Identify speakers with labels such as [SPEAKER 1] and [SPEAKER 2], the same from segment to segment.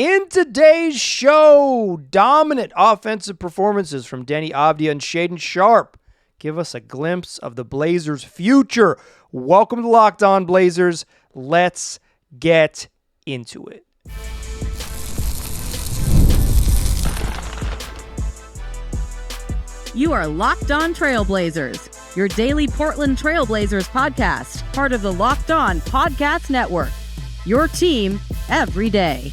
[SPEAKER 1] In today's show, dominant offensive performances from Deni Avdija and Shaedon Sharpe give us a glimpse of the Blazers' future. Welcome to Locked On Blazers. Let's get into it.
[SPEAKER 2] You are Locked On Trailblazers, your daily Portland Trailblazers podcast, part of the Locked On Podcast Network. Your team every day.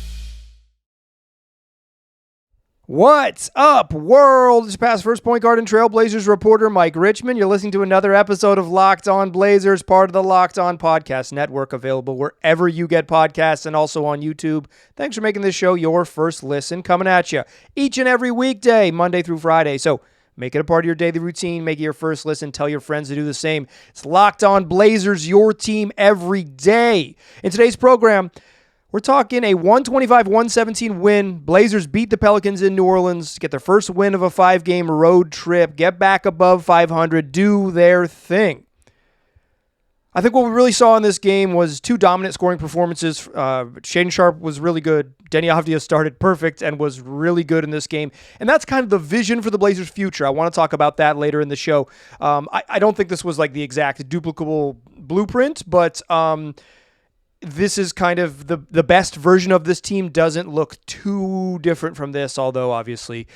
[SPEAKER 1] What's up, world? It's past first point guard and Trailblazers reporter Mike Richmond. You're listening to another episode of Locked On Blazers, part of the Locked On Podcast Network, available wherever you get podcasts and also on YouTube. Thanks for making this show your first listen, coming at you each and every weekday, Monday through Friday. So make it a part of your daily routine. Make it your first listen. Tell your friends to do the same. It's Locked On Blazers, your team every day. In today's program, we're talking a 125-117 win. Blazers beat the Pelicans in New Orleans, get their first win of a 5-game road trip, get back above 500, do their thing. I think what we really saw in this game was two dominant scoring performances. Shaedon Sharpe was really good. Deni Avdija started perfect and was really good in this game. And that's kind of the vision for the Blazers' future. I want to talk about that later in the show. I don't think this was like the exact duplicable blueprint, but this is kind of the best version of this team. Doesn't look too different from this, although obviously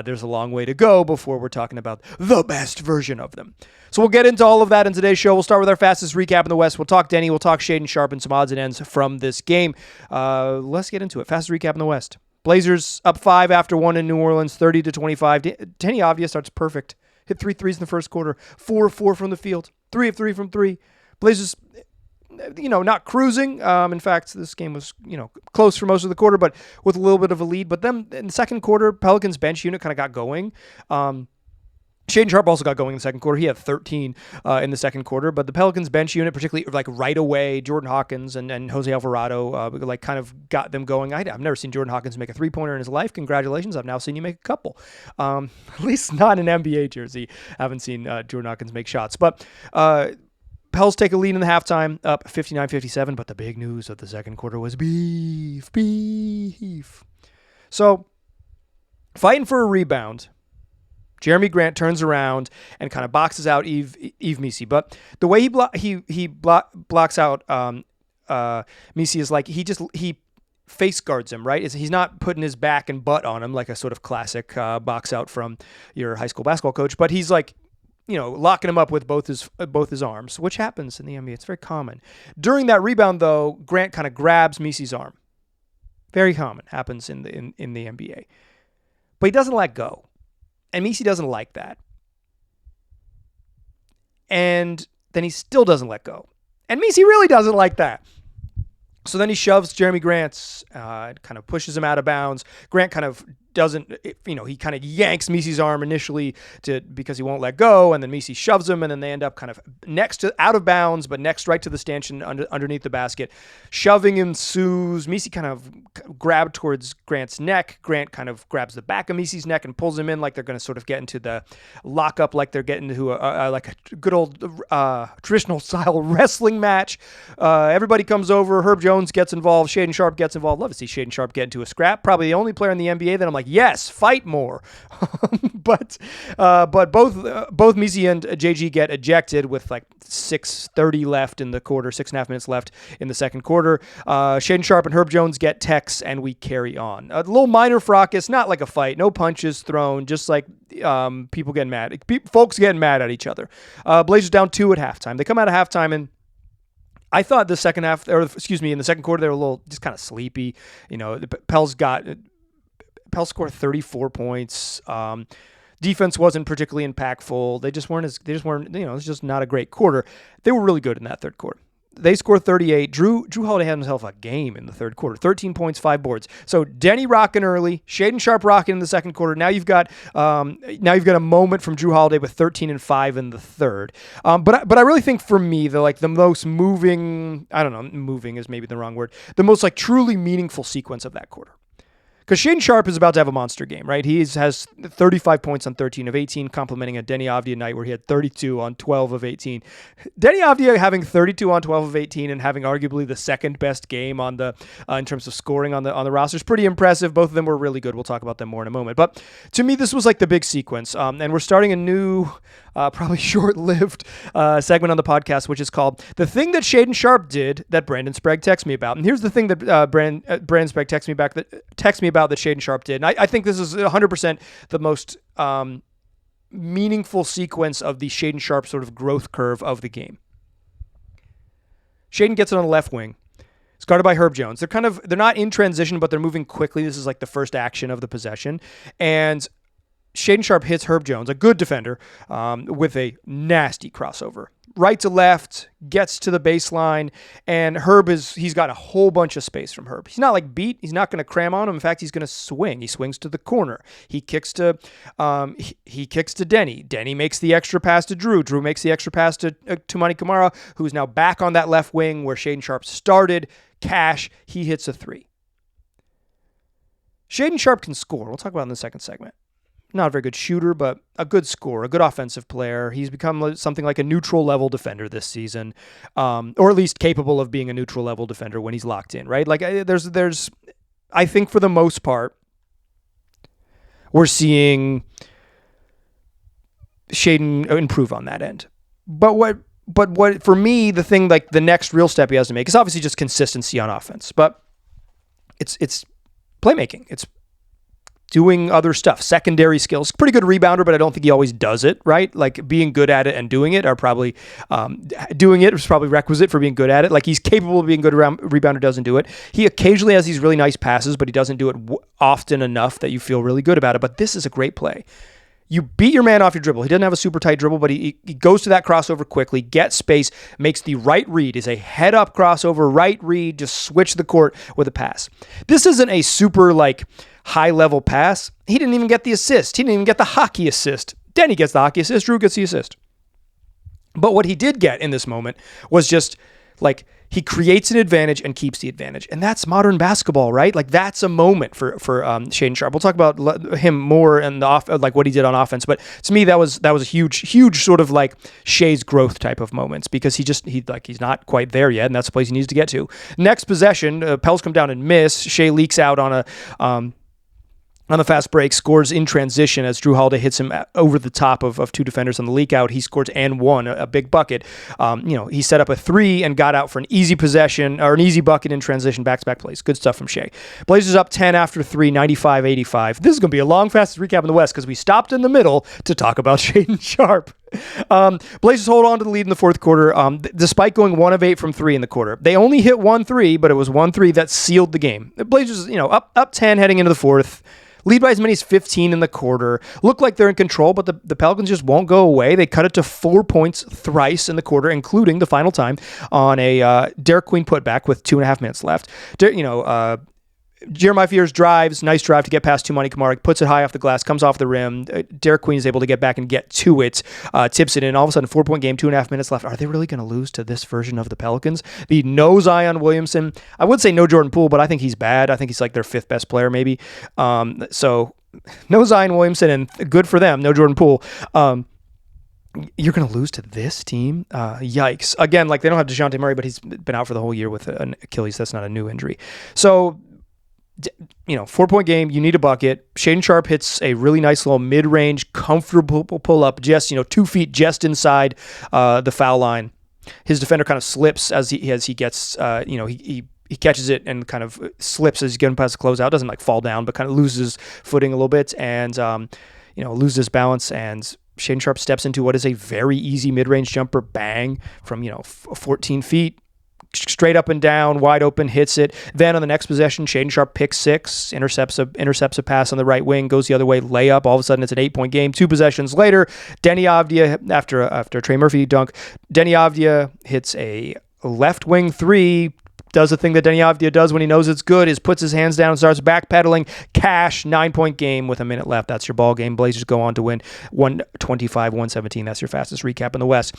[SPEAKER 1] there's a long way to go before we're talking about the best version of them. So we'll get into all of that in today's show. We'll start with our fastest recap in the West. We'll talk Deni, we'll talk Shaedon Sharpe, and some odds and ends from this game. Let's get into it. Fastest recap in the West. Blazers up 5 after 1 in New Orleans, 30-25. Deni Avdija starts perfect. Hit 3 threes in the first quarter, 4 of 4 from the field, 3 of 3 from 3. Blazers, not cruising. In fact, this game was, close for most of the quarter, but with a little bit of a lead. But then in the second quarter, Pelicans bench unit kind of got going. Shaedon Sharpe also got going in the second quarter. He had 13 in the second quarter, but the Pelicans bench unit, particularly like right away, Jordan Hawkins and Jose Alvarado, kind of got them going. I've never seen Jordan Hawkins make a three-pointer in his life. Congratulations. I've now seen you make a couple. At least not an NBA jersey. I haven't seen Jordan Hawkins make shots. But Pels take a lead in the halftime, up 59-57, but the big news of the second quarter was beef. So, fighting for a rebound, Jeremy Grant turns around and kind of boxes out Yves Missi. But the way he blocks out Missi is like he face guards him, right? He's not putting his back and butt on him like a sort of classic box out from your high school basketball coach, but he's like, locking him up with both his arms, which happens in the NBA. It's very common. During that rebound, though, Grant kind of grabs Missi's arm. Very common. Happens in the NBA. But he doesn't let go. And Missi doesn't like that. And then he still doesn't let go. And Missi really doesn't like that. So then he shoves Jeremy Grant, kind of pushes him out of bounds. Grant kind of doesn't, he kind of yanks Missi's arm initially because he won't let go, and then Missi shoves him, and then they end up kind of out of bounds, but next right to the stanchion underneath the basket. Shoving ensues. Missi kind of grabbed towards Grant's neck. Grant kind of grabs the back of Missi's neck and pulls him in like they're going to sort of get into the lockup, like they're getting into a good old traditional style wrestling match. Everybody comes over. Herb Jones gets involved. Shaedon Sharpe gets involved. Love to see Shaedon Sharpe get into a scrap. Probably the only player in the NBA that I'm like, yes, fight more. but both Missi and JG get ejected with like 6:30 left in the quarter, 6.5 minutes left in the second quarter. Shaedon Sharpe and Herb Jones get techs, and we carry on. A little minor fracas, not like a fight, no punches thrown, just like people getting mad, folks getting mad at each other. Blazers down 2 at halftime. They come out of halftime and I thought in the second quarter, they were a little just kind of sleepy. The Pels scored 34 points. Defense wasn't particularly impactful. They just weren't, it was just not a great quarter. They were really good in that third quarter. They scored 38. Drew Holiday had himself a game in the third quarter. 13 points, 5 boards. So Deni rocking early, Shaedon Sharpe rocking in the second quarter. Now you've got a moment from Drew Holiday with 13 and 5 in the third. But I really think for me the most moving, I don't know, moving is maybe the wrong word, the most like truly meaningful sequence of that quarter Because Shaedon Sharpe is about to have a monster game, right? He has 35 points on 13 of 18, complementing a Deni Avdija night where he had 32 on 12 of 18. Deni Avdija having 32 on 12 of 18 and having arguably the second best game on the in terms of scoring on the roster is pretty impressive. Both of them were really good. We'll talk about them more in a moment. But to me, this was like the big sequence. And we're starting a new, probably short-lived segment on the podcast, which is called The Thing That Shaedon Sharpe Did That Brandon Sprague Texted Me About. And here's the thing that Brandon Sprague texted me about that Shaedon Sharpe did. And I think this is 100% the most meaningful sequence of the Shaedon Sharpe sort of growth curve of the game. Shaedon gets it on the left wing. It's guarded by Herb Jones. They're not in transition, but they're moving quickly. This is like the first action of the possession. And Shaedon Sharpe hits Herb Jones, a good defender, with a nasty crossover. Right to left, gets to the baseline, and he's got a whole bunch of space from Herb. He's not like beat. He's not going to cram on him. In fact, he's going to swing. He swings to the corner. He kicks to Deni. Deni makes the extra pass to Drew. Drew makes the extra pass to Toumani Camara, who's now back on that left wing where Shaedon Sharpe started. Cash, he hits a three. Shaedon Sharpe can score. We'll talk about it in the second segment. Not a very good shooter, but a good scorer, a good offensive player. He's become something like a neutral level defender this season, or at least capable of being a neutral level defender when he's locked in, right? Like there's, I think for the most part, we're seeing Shaedon improve on that end. But what for me, the thing, like the next real step he has to make is obviously just consistency on offense, but it's playmaking. It's doing other stuff, secondary skills. Pretty good rebounder, but I don't think he always does it, right? Like being good at it and doing it are probably, doing it is probably requisite for being good at it. Like he's capable of being good around rebounder, doesn't do it. He occasionally has these really nice passes, but he doesn't do it often enough that you feel really good about it. But this is a great play. You beat your man off your dribble. He doesn't have a super tight dribble, but he goes to that crossover quickly, gets space, makes the right read, is a head-up crossover, right read, just switch the court with a pass. This isn't a super, like, high-level pass. He didn't even get the assist. He didn't even get the hockey assist. Deni gets the hockey assist. Drew gets the assist. But what he did get in this moment was just, like, he creates an advantage and keeps the advantage. And that's modern basketball, right? Like that's a moment for Shaedon Sharpe. We'll talk about him more and like what he did on offense. But to me, that was a huge sort of like Shae's growth type of moments because he's not quite there yet. And that's the place he needs to get to. Next possession, Pels come down and miss. Shae leaks out on the fast break, scores in transition as Drew Holiday hits him over the top of two defenders on the leak out. He scores and won a big bucket. He set up a three and got out for an easy possession or an easy bucket in transition, back-to-back plays. Good stuff from Shae. Blazers up 10 after three, 95-85. This is going to be a long, fast recap in the West because we stopped in the middle to talk about Shaedon Sharpe. Blazers hold on to the lead in the fourth quarter, despite going 1 of 8 from 3 in the quarter. They only hit 1 3, but it was 1 3 that sealed the game. The Blazers, up 10 heading into the fourth. Lead by as many as 15 in the quarter. Look like they're in control, but the Pelicans just won't go away. They cut it to 4 points thrice in the quarter, including the final time on a Derek Queen putback with 2.5 minutes left. Jeremiah Fears drives, nice drive to get past Toumani Camara, puts it high off the glass, comes off the rim. Derek Queen is able to get back and get to it, tips it in. All of a sudden, 4-point game, 2.5 minutes left. Are they really going to lose to this version of the Pelicans? The no Zion Williamson. I would say no Jordan Poole, but I think he's bad. I think he's like their 5th best player, maybe. So no Zion Williamson, and good for them. No Jordan Poole. You're going to lose to this team? Yikes. Again, like they don't have DeJounte Murray, but he's been out for the whole year with an Achilles. That's not a new injury. So 4-point game, you need a bucket. Shaedon Sharpe hits a really nice little mid-range, comfortable pull-up, just 2 feet just inside the foul line. His defender kind of slips as he gets, he catches it and kind of slips as he's getting past the closeout. Doesn't like fall down, but kind of loses footing a little bit and loses balance. And Shaedon Sharpe steps into what is a very easy mid-range jumper, bang from 14 feet. Straight up and down, wide open, hits it. Then on the next possession, Shaedon Sharpe picks 6, intercepts a pass on the right wing, goes the other way, layup. All of a sudden, it's an 8-point game. 2 possessions later, Deni Avdija, after Trey Murphy dunk, Deni Avdija hits a left wing 3, does the thing that Deni Avdija does when he knows it's good, is puts his hands down and starts backpedaling. Cash, 9-point game with a minute left. That's your ball game. Blazers go on to win 125-117. That's your fastest recap in the West.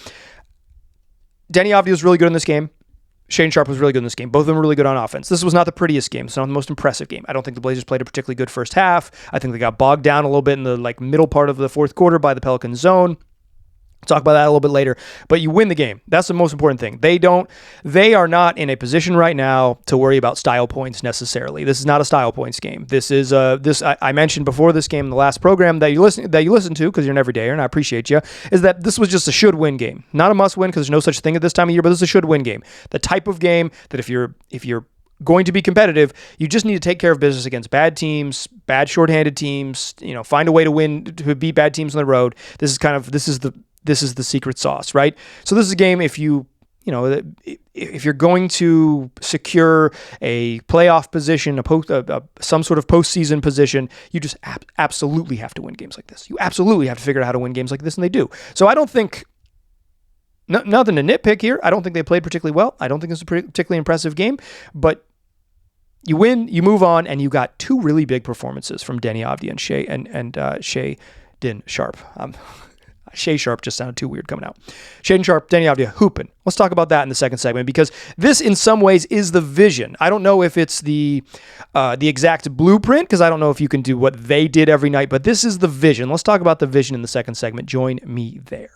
[SPEAKER 1] Deni Avdija was really good in this game. Shaedon Sharpe was really good in this game. Both of them were really good on offense. This was not the prettiest game. It's not the most impressive game. I don't think the Blazers played a particularly good first half. I think they got bogged down a little bit in the middle part of the fourth quarter by the Pelicans zone. Talk about that a little bit later, but you win the game. That's the most important thing. They are not in a position right now to worry about style points necessarily. This is not a style points game. This is I mentioned before this game in the last program that you listen to because you're an everydayer, and I appreciate you, is that this was just a should win game. Not a must win because there's no such thing at this time of year, but this is a should win game. The type of game that if you're going to be competitive, you just need to take care of business against bad teams, bad shorthanded teams, find a way to win, to beat bad teams on the road. This is the secret sauce, right? So this is a game if you're going to secure a playoff position, some sort of postseason position, you just absolutely have to win games like this. You absolutely have to figure out how to win games like this, and they do. So I don't think, nothing to nitpick here. I don't think they played particularly well. I don't think it's a particularly impressive game, but you win, you move on, and you got two really big performances from Deni Avdija and Shaedon Sharpe. Shae Sharpe just sounded too weird coming out. Shaedon Sharpe, Deni Avdija, hooping. Let's talk about that in the second segment because this, in some ways, is the vision. I don't know if it's the exact blueprint because I don't know if you can do what they did every night, but this is the vision. Let's talk about the vision in the second segment. Join me there.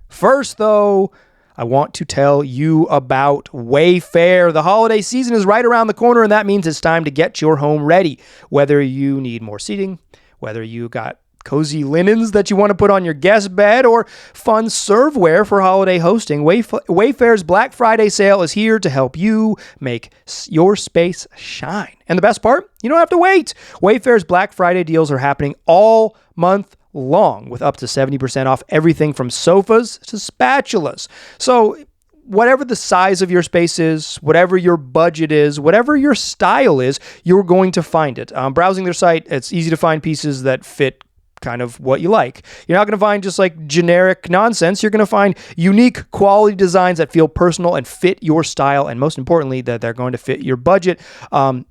[SPEAKER 1] First, though, I want to tell you about Wayfair. The holiday season is right around the corner, and that means it's time to get your home ready. Whether you need more seating, whether you got cozy linens that you want to put on your guest bed, or fun serveware for holiday hosting, Wayfair's Black Friday sale is here to help you make your space shine. And the best part, you don't have to wait. Wayfair's Black Friday deals are happening all month long with up to 70% off everything from sofas to spatulas. So whatever the size of your space is, whatever your budget is, whatever your style is, you're going to find it. Browsing their site, it's easy to find pieces that fit kind of what you like. You're not going to find just like generic nonsense. You're going to find unique quality designs that feel personal and fit your style, and most importantly, that they're going to fit your budget.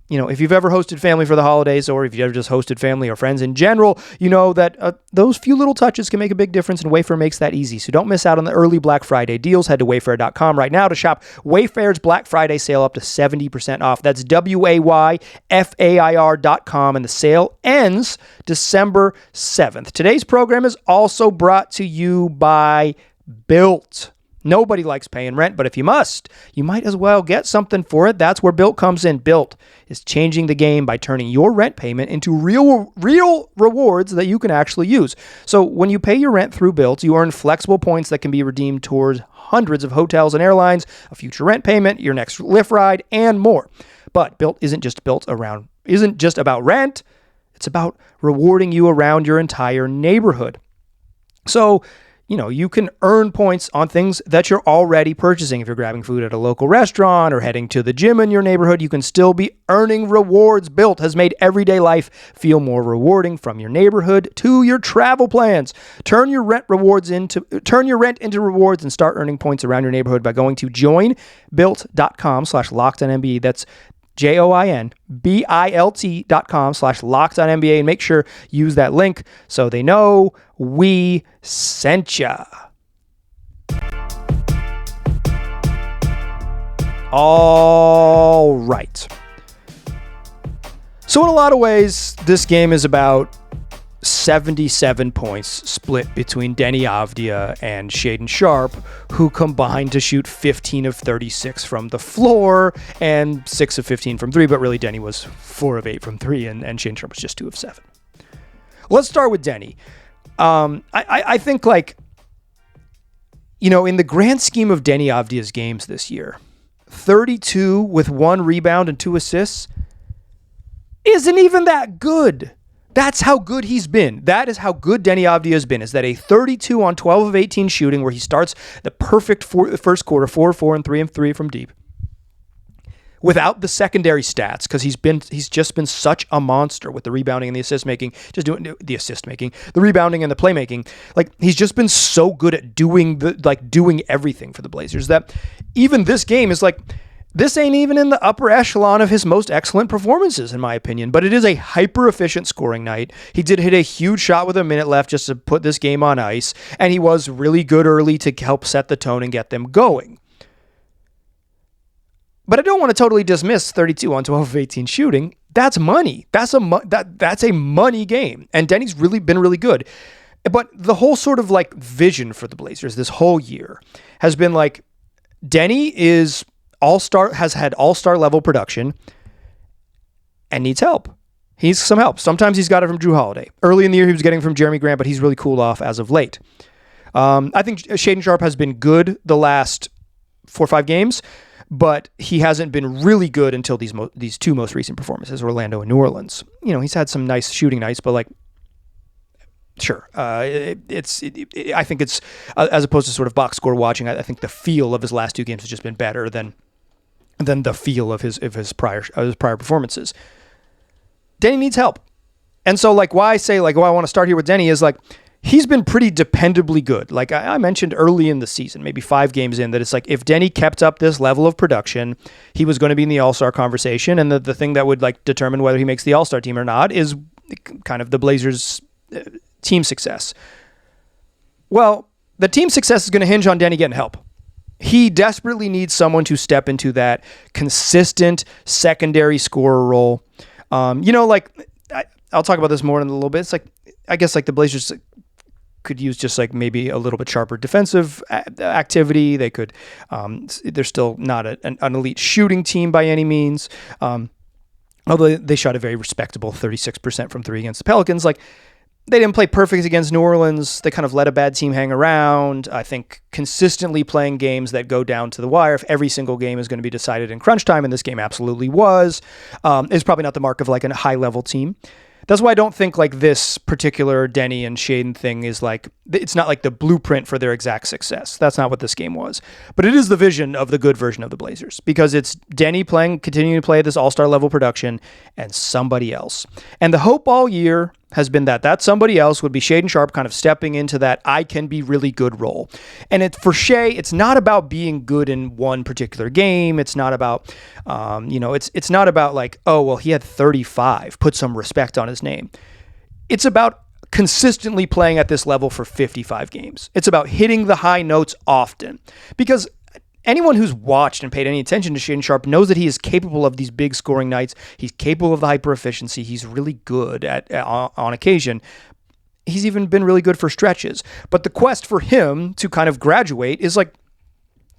[SPEAKER 1] If you've ever hosted family for the holidays, or if you've ever just hosted family or friends in general, you know that those few little touches can make a big difference, and Wayfair makes that easy. So don't miss out on the early Black Friday deals. Head to wayfair.com right now to shop Wayfair's Black Friday sale up to 70% off. That's WAYFAIR.com, and the sale ends December 7th. Today's program is also brought to you by BILT. Nobody likes paying rent, but if you must, you might as well get something for it. That's where BILT comes in. BILT is changing the game by turning your rent payment into real rewards that you can actually use. So when you pay your rent through BILT, you earn flexible points that can be redeemed towards hundreds of hotels and airlines, a future rent payment, your next Lyft ride, and more. But BILT isn't just about rent. It's about rewarding you around your entire neighborhood. So, you can earn points on things that you're already purchasing. If you're grabbing food at a local restaurant or heading to the gym in your neighborhood, you can still be earning rewards. BILT has made everyday life feel more rewarding, from your neighborhood to your travel plans. Turn your rent into rewards and start earning points around your neighborhood by going to joinbilt.com/LockedOnNBA. That's joinbilt.com/LockedOnNBA, and make sure you use that link so they know we sent ya. All right. So in a lot of ways, this game is about 77 points split between Deni Avdija and Shaedon Sharpe, who combined to shoot 15 of 36 from the floor and 6 of 15 from 3, but really Deni was 4 of 8 from 3, and Shaedon Sharpe was just 2 of 7. Let's start with Deni. I think, in the grand scheme of Deni Avdija's games this year, 32 with 1 rebound and 2 assists isn't even that good. That's how good he's been. That is how good Deni Avdija has been, is that a 32 on 12 of 18 shooting where he starts the perfect first quarter, 4-4 and 3-3 from deep, without the secondary stats, because he's just been such a monster with the rebounding and the rebounding and the playmaking. He's just been so good at doing everything for the Blazers that even this game is This ain't even in the upper echelon of his most excellent performances, in my opinion, but it is a hyper-efficient scoring night. He did hit a huge shot with a minute left just to put this game on ice, and he was really good early to help set the tone and get them going. But I don't want to totally dismiss 32 on 12 of 18 shooting. That's money. That's a money game, and Deni's really been really good. But the whole sort of like vision for the Blazers this whole year has been like, Deni is has had all-star level production and needs help. He needs some help. Sometimes he's got it from Jrue Holiday. Early in the year, he was getting from Jeremy Grant, but he's really cooled off as of late. I think Shaedon Sharpe has been good the last 4 or 5 games, but he hasn't been really good until these two most recent performances, Orlando and New Orleans. He's had some nice shooting nights, but like, sure. I think it's, as opposed to sort of box score watching, I think the feel of his last 2 games has just been better than the feel of his prior performances. Deni needs help. And so like why I want to start here with Deni is like, he's been pretty dependably good. Like I mentioned early in the season, maybe 5 games in, that it's like if Deni kept up this level of production, he was going to be in the All-Star conversation. And the thing that would like determine whether he makes the All-Star team or not is kind of the Blazers' team success. Well, the team success is going to hinge on Deni getting help. He desperately needs someone to step into that consistent secondary scorer role. I'll talk about this more in a little bit. It's like, I guess like the Blazers could use just like maybe a little bit sharper defensive activity. They could, they're still not an elite shooting team by any means. Although they shot a very respectable 36% from 3 against the Pelicans. Like, they didn't play perfect against New Orleans. They kind of let a bad team hang around. I think consistently playing games that go down to the wire, if every single game is going to be decided in crunch time, and this game absolutely was, is probably not the mark of like a high-level team. That's why I don't think like this particular Deni and Shaedon thing is like, it's not like the blueprint for their exact success. That's not what this game was. But it is the vision of the good version of the Blazers, because it's Deni continuing to play this all-star level production and somebody else. And the hope all year has been that somebody else would be Shaedon Sharpe kind of stepping into that I can be really good role. And for Shae, it's not about being good in one particular game. It's not about, it's not about like, oh, well, he had 35, put some respect on his name. It's about consistently playing at this level for 55 games. It's about hitting the high notes often, because anyone who's watched and paid any attention to Shaedon Sharpe knows that he is capable of these big scoring nights. He's capable of the hyper efficiency. He's really good on occasion. He's even been really good for stretches. But the quest for him to kind of graduate is like,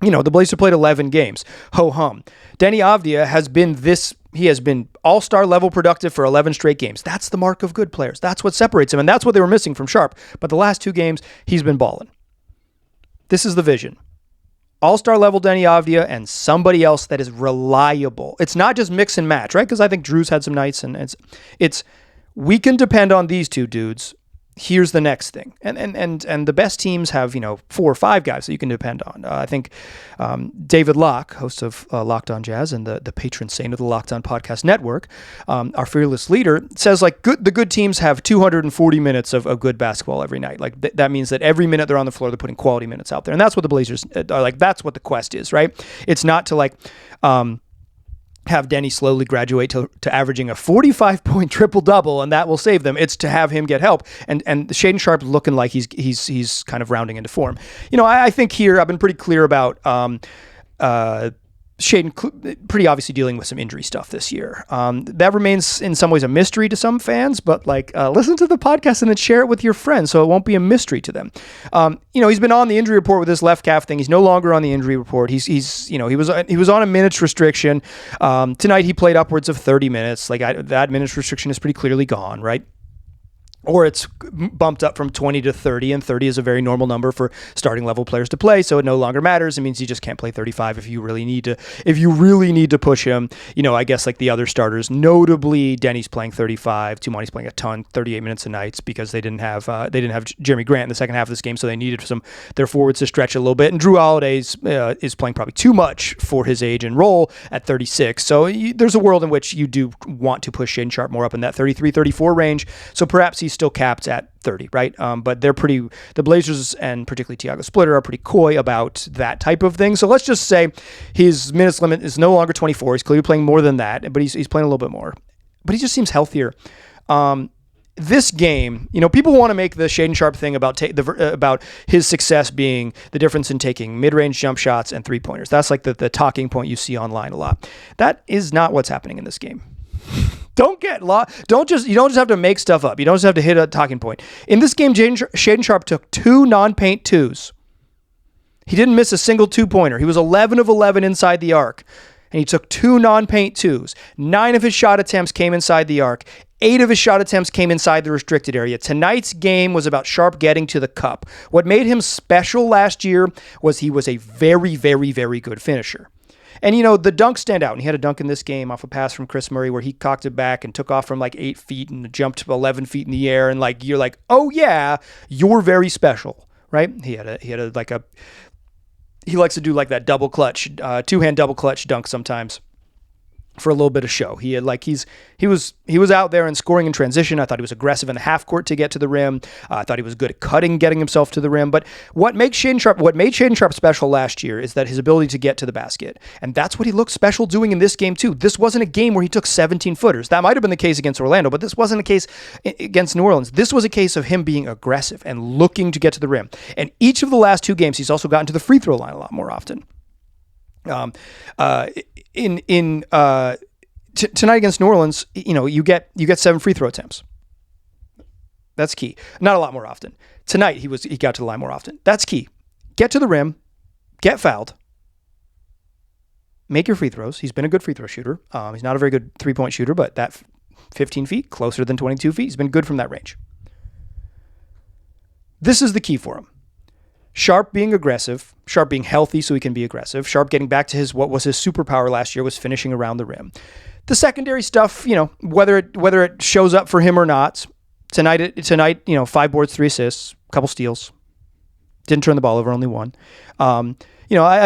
[SPEAKER 1] the Blazers played 11 games. Ho-hum. Deni Avdija has been all-star level productive for 11 straight games. That's the mark of good players. That's what separates him, and that's what they were missing from Sharpe. But the last 2 games, he's been balling. This is the vision. All-star level Deni Avdija and somebody else that is reliable. It's not just mix and match, right? Because I think Drew's had some nights, and it's we can depend on these 2 dudes. Here's the next thing. And the best teams have, 4 or 5 guys that you can depend on. I think David Locke, host of Locked On Jazz and the patron saint of the Locked On Podcast Network, our fearless leader, says like the good teams have 240 minutes of good basketball every night. Like that means that every minute they're on the floor, they're putting quality minutes out there. And that's what the Blazers are like. That's what the quest is, right? It's not to like, have Deni slowly graduate to averaging a 45-point triple-double, and that will save them. It's to have him get help. And Shaedon Sharpe looking like he's kind of rounding into form. I think here I've been pretty clear about Shaedon pretty obviously dealing with some injury stuff this year. That remains in some ways a mystery to some fans, but listen to the podcast and then share it with your friends so it won't be a mystery to them. He's been on the injury report with this left calf thing. He's no longer on the injury report. He was on a minutes restriction. Tonight he played upwards of 30 minutes. That minutes restriction is pretty clearly gone, right? Or it's bumped up from 20 to 30, and 30 is a very normal number for starting level players to play, so it no longer matters. It means you just can't play 35 if you really need to push him. I guess like the other starters, notably Deni's playing 35, Tumani's playing a ton, 38 minutes a night, because they didn't have Jeremy Grant in the second half of this game, so they needed their forwards to stretch a little bit. And Jrue Holiday is playing probably too much for his age and role at 36. So there's a world in which you do want to push Shaedon Sharpe more up in that 33, 34 range. So perhaps he's still capped at 30, right? But the Blazers and particularly Tiago Splitter are pretty coy about that type of thing. So let's just say his minutes limit is no longer 24. He's clearly playing more than that, but he's playing a little bit more. But he just seems healthier. This game, people want to make the Shaedon Sharpe thing about his success being the difference in taking mid-range jump shots and three-pointers. That's like the talking point you see online a lot. That is not what's happening in this game. You don't just have to make stuff up. You don't just have to hit a talking point. In this game, Shaedon Sharpe took 2 non-paint twos. He didn't miss a single two-pointer. He was 11 of 11 inside the arc. And he took 2 non-paint twos. 9 of his shot attempts came inside the arc. 8 of his shot attempts came inside the restricted area. Tonight's game was about Sharpe getting to the cup. What made him special last year was he was a very, very, very good finisher. And, the dunks stand out. And he had a dunk in this game off a pass from Chris Murray where he cocked it back and took off from 8 feet and jumped 11 feet in the air. And you're like, oh yeah, you're very special, right? He likes to do that double clutch, 2-hand double clutch dunk sometimes for a little bit of show. He was out there and scoring in transition. I thought he was aggressive in the half court to get to the rim. I thought he was good at getting himself to the rim. But what made Shaedon Sharpe special last year is that his ability to get to the basket. And that's what he looked special doing in this game too. This wasn't a game where he took 17 footers. That might have been the case against Orlando, but this wasn't a case against New Orleans. This was a case of him being aggressive and looking to get to the rim. And each of the last 2 games, he's also gotten to the free throw line a lot more often. Tonight against New Orleans, you get 7 free throw attempts. That's key. Not a lot more often. Tonight he got to the line more often. That's key. Get to the rim, get fouled, make your free throws. He's been a good free throw shooter. He's not a very good 3-point shooter, but that 15 feet, closer than 22 feet, he's been good from that range. This is the key for him. Sharpe being aggressive, Sharpe being healthy so he can be aggressive, Sharpe getting back to what was his superpower last year was finishing around the rim. The secondary stuff, whether it shows up for him or not, tonight, 5 boards, 3 assists, a couple steals. Didn't turn the ball over, only 1. I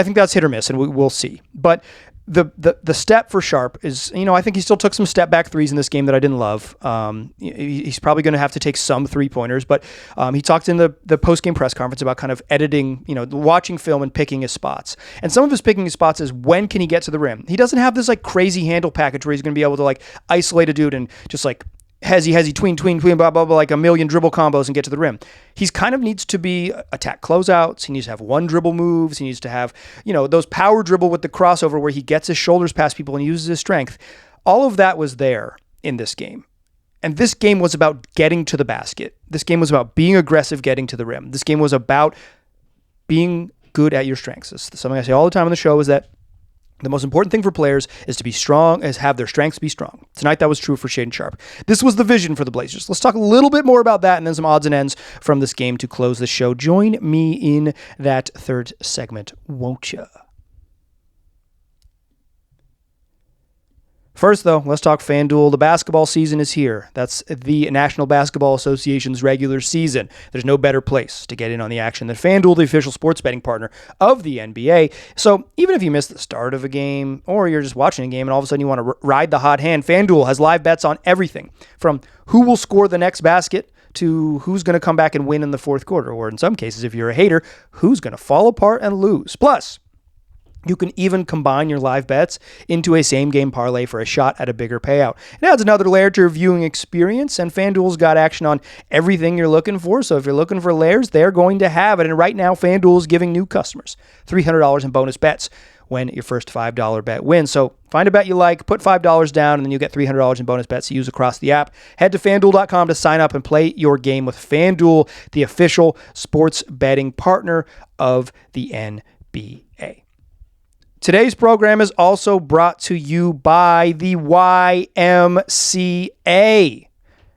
[SPEAKER 1] think that's hit or miss, and we'll see. But the step for Sharpe is, I think he still took some step back threes in this game that I didn't love. He's probably going to have to take some 3-pointers, but he talked in the post-game press conference about kind of editing, watching film and picking his spots. And some of his picking his spots is when can he get to the rim? He doesn't have this crazy handle package where he's going to be able to isolate a dude and just hezzy, tween, blah, blah, blah, a million dribble combos and get to the rim. He's kind of needs to be attack closeouts. He needs to have 1 dribble moves. He needs to have, those power dribble with the crossover where he gets his shoulders past people and uses his strength. All of that was there in this game. And this game was about getting to the basket. This game was about being aggressive, getting to the rim. This game was about being good at your strengths. Something I say all the time on the show is that the most important thing for players is to be strong, is have their strengths be strong. Tonight, that was true for Shaedon Sharpe. This was the vision for the Blazers. Let's talk a little bit more about that and then some odds and ends from this game to close the show. Join me in that third segment, won't ya? First, though, let's talk FanDuel. The basketball season is here. That's the National Basketball Association's regular season. There's no better place to get in on the action than FanDuel, the official sports betting partner of the NBA. So even if you missed the start of a game or you're just watching a game and all of a sudden you want to ride the hot hand, FanDuel has live bets on everything from who will score the next basket to who's going to come back and win in the fourth quarter, or in some cases, if you're a hater, who's going to fall apart and lose. Plus, you can even combine your live bets into a same-game parlay for a shot at a bigger payout. It adds another layer to your viewing experience, and FanDuel's got action on everything you're looking for. So if you're looking for layers, they're going to have it. And right now, FanDuel is giving new customers $300 in bonus bets when your first $5 bet wins. So find a bet you like, put $5 down, and then you get $300 in bonus bets to use across the app. Head to FanDuel.com to sign up and play your game with FanDuel, the official sports betting partner of the NBA. Today's program is also brought to you by the YMCA.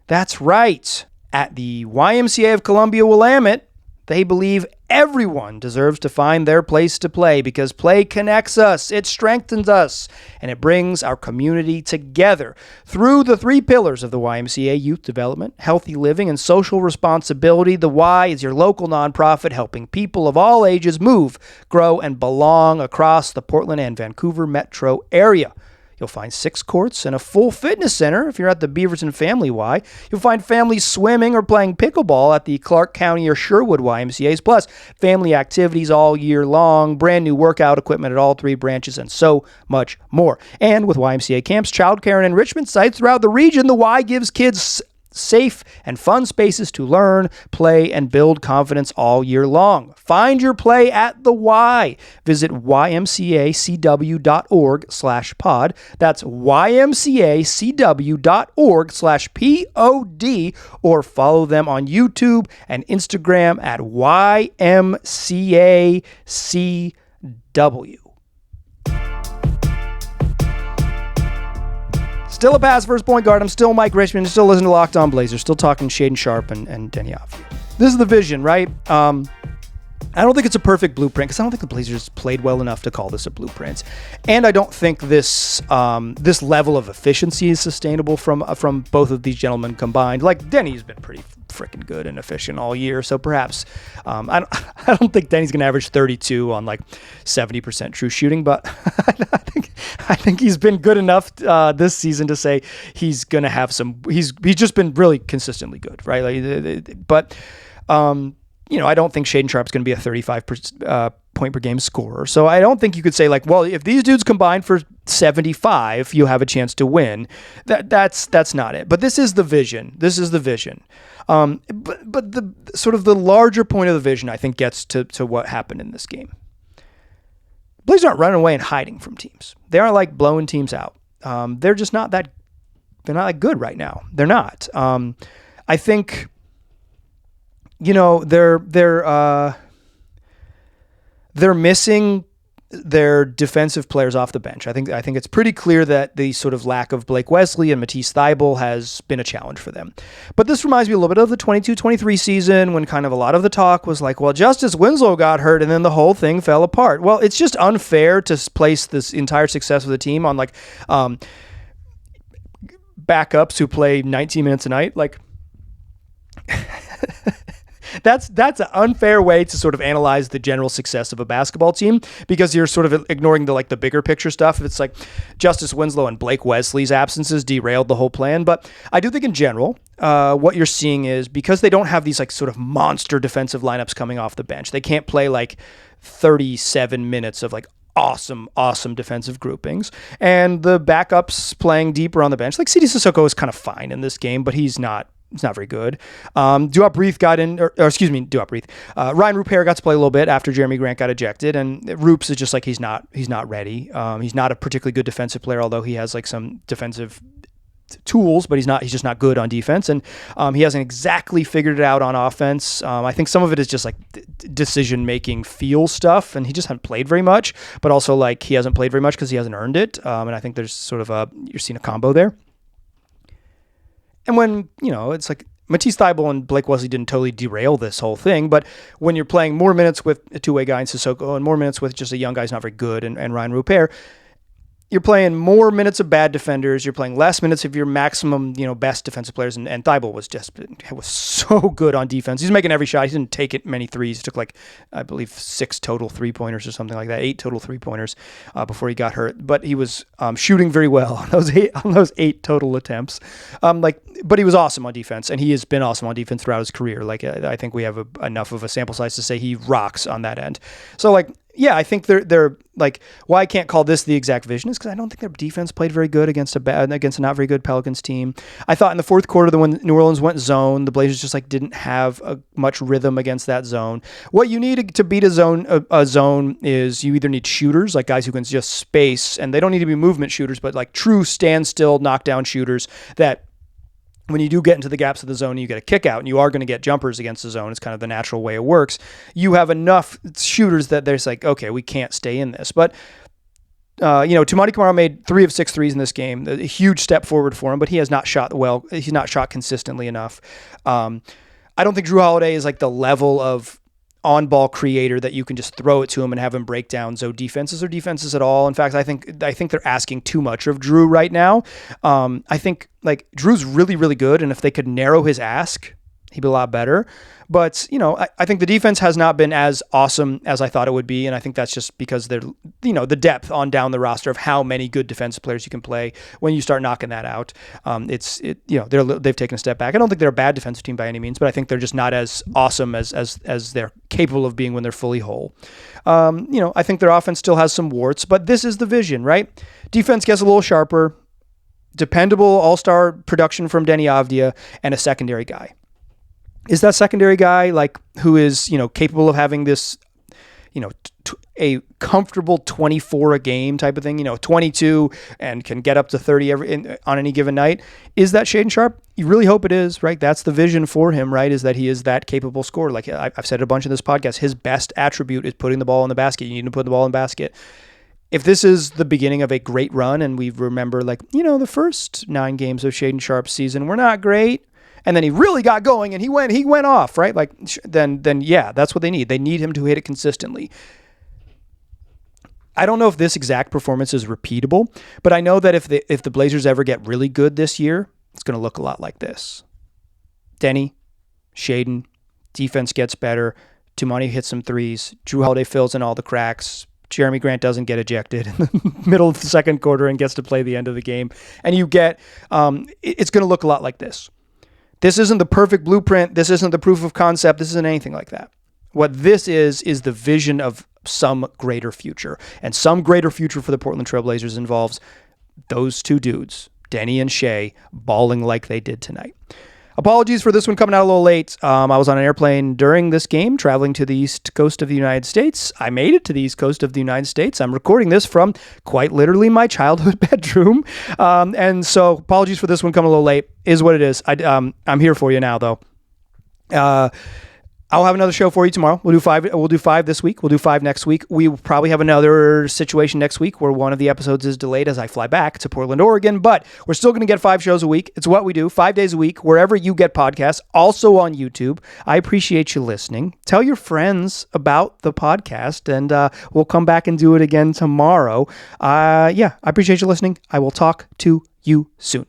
[SPEAKER 1] That's right. At the YMCA of Columbia-Willamette, they believe everyone deserves to find their place to play because play connects us, it strengthens us, and it brings our community together. Through the 3 pillars of the YMCA: youth development, healthy living, and social responsibility, the Y is your local nonprofit helping people of all ages move, grow, and belong across the Portland and Vancouver metro area. You'll find 6 courts and a full fitness center if you're at the Beaverton Family Y. You'll find families swimming or playing pickleball at the Clark County or Sherwood YMCAs, plus family activities all year long, brand new workout equipment at all 3 branches, and so much more. And with YMCA camps, childcare, and enrichment sites throughout the region, the Y gives kids safe and fun spaces to learn, play, and build confidence all year long. Find your play at the Y. Visit ymcacw.org/pod. That's ymcacw.org/pod, or follow them on YouTube and Instagram at YMCACW. Still a pass first point guard. I'm still Mike Richmond. Still listening to Locked On Blazers. Still talking Shaedon Sharpe and Deni Avdija. This is the vision, right? I don't think it's a perfect blueprint because I don't think the Blazers played well enough to call this a blueprint, and I don't think this this level of efficiency is sustainable from both of these gentlemen combined. Like, Deni's been pretty freaking good and efficient all year, so perhaps I don't think Deni's gonna average 32 on like 70% true shooting, but I think he's been good enough this season to say he's gonna have some. He's just been really consistently good, right? But I don't think Shaedon Sharpe's going to be a 35 point per game scorer. So I don't think you could say like, well, if these dudes combine for 75, you have a chance to win. That's not it. But this is the vision. But the sort of the larger point of the vision, I think, gets to what happened in this game. Blazers aren't running away and hiding from teams. They aren't like blowing teams out. They're just not that. They're not that good right now. They're not. I think. They're missing their defensive players off the bench. I think it's pretty clear that the sort of lack of Blake Wesley and Matisse Thybulle has been a challenge for them. But this reminds me a little bit of the 22-23 season when kind of a lot of the talk was like, well, Justice Winslow got hurt and then the whole thing fell apart. Well, it's just unfair to place this entire success of the team on like backups who play 19 minutes a night. Like, That's an unfair way to sort of analyze the general success of a basketball team, because you're sort of ignoring the bigger picture stuff. It's like Justice Winslow and Blake Wesley's absences derailed the whole plan. But I do think in general, what you're seeing is because they don't have these like sort of monster defensive lineups coming off the bench, they can't play like 37 minutes of like awesome defensive groupings. And the backups playing deeper on the bench, like C.D. Sissoko is kind of fine in this game, but he's not very good. Ryan Rupert got to play a little bit after Jeremy Grant got ejected, and Rupes is just like he's not ready. He's not a particularly good defensive player, although he has like some defensive tools, but he's just not good on defense, and he hasn't exactly figured it out on offense. I think some of it is just like decision making feel stuff, and he just hasn't played very much, but also like he hasn't played very much because he hasn't earned it, and I think there's sort of you're seeing a combo there. And when, it's like Matisse Thybulle and Blake Wesley didn't totally derail this whole thing, but when you're playing more minutes with a two-way guy in Sissoko and more minutes with just a young guy who's not very good and Ryan Rupert, you're playing more minutes of bad defenders. You're playing less minutes of your maximum, best defensive players. And Thybulle was so good on defense. He's making every shot. He didn't take it many threes. He took like, I believe 6 total 3-pointers or something like that. 8 total 3-pointers before he got hurt. But he was shooting very well on those 8 total attempts. But he was awesome on defense, and he has been awesome on defense throughout his career. Like, I think we have enough of a sample size to say he rocks on that end. So like, yeah, I think they're like, why I can't call this the exact vision is because I don't think their defense played very good against a not very good Pelicans team. I thought in the fourth quarter, when New Orleans went zone, the Blazers just like didn't have much rhythm against that zone. What you need to beat a zone is you either need shooters, like guys who can just space, and they don't need to be movement shooters, but like true standstill knockdown shooters that, when you do get into the gaps of the zone and you get a kick out and you are going to get jumpers against the zone, it's kind of the natural way it works. You have enough shooters that there's like, okay, we can't stay in this. But, Toumani Camara made 3 of 6 threes in this game, a huge step forward for him, but he has not shot well. He's not shot consistently enough. I don't think Drew Holiday is like the level of on-ball creator that you can just throw it to him and have him break down zone defenses or defenses at all. In fact, I think they're asking too much of Drew right now. I think like Drew's really, really good, and if they could narrow his ask He'd be a lot better. But, I think the defense has not been as awesome as I thought it would be. And I think that's just because they're, the depth on down the roster of how many good defensive players you can play when you start knocking that out. They've taken a step back. I don't think they're a bad defensive team by any means, but I think they're just not as awesome as they're capable of being when they're fully whole. I think their offense still has some warts, but this is the vision, right? Defense gets a little sharper, dependable all-star production from Deni Avdija, and a secondary guy. Is that secondary guy who is, capable of having this, a comfortable 24 a game type of thing, 22 and can get up to 30 on any given night? Is that Shaedon Sharpe? You really hope it is, right? That's the vision for him, right? Is that he is that capable scorer. Like I've said a bunch in this podcast, his best attribute is putting the ball in the basket. You need to put the ball in the basket. If this is the beginning of a great run, and we remember the first 9 games of Shaedon Sharpe's season were not great, and then he really got going and he went off, right? Then yeah, that's what they need. They need him to hit it consistently. I don't know if this exact performance is repeatable, but I know that if the Blazers ever get really good this year, it's going to look a lot like this. Deni, Shaedon, defense gets better. Tumani hits some threes. Jrue Holiday fills in all the cracks. Jeremy Grant doesn't get ejected in the middle of the second quarter and gets to play the end of the game. And you get, it's going to look a lot like this. This isn't the perfect blueprint. This isn't the proof of concept. This isn't anything like that. What this is the vision of some greater future. And some greater future for the Portland Trail Blazers involves those two dudes, Deni and Shae, balling like they did tonight. Apologies for this one coming out a little late. I was on an airplane during this game, traveling to the East Coast of the United States. I made it to the East Coast of the United States. I'm recording this from quite literally my childhood bedroom. And so apologies for this one coming a little late. Is what it is. I'm here for you now, though. I'll have another show for you tomorrow. We'll do 5 this week. We'll do 5 next week. We will probably have another situation next week where one of the episodes is delayed as I fly back to Portland, Oregon, but we're still going to get 5 shows a week. It's what we do, 5 days a week, wherever you get podcasts, also on YouTube. I appreciate you listening. Tell your friends about the podcast, and we'll come back and do it again tomorrow. I appreciate you listening. I will talk to you soon.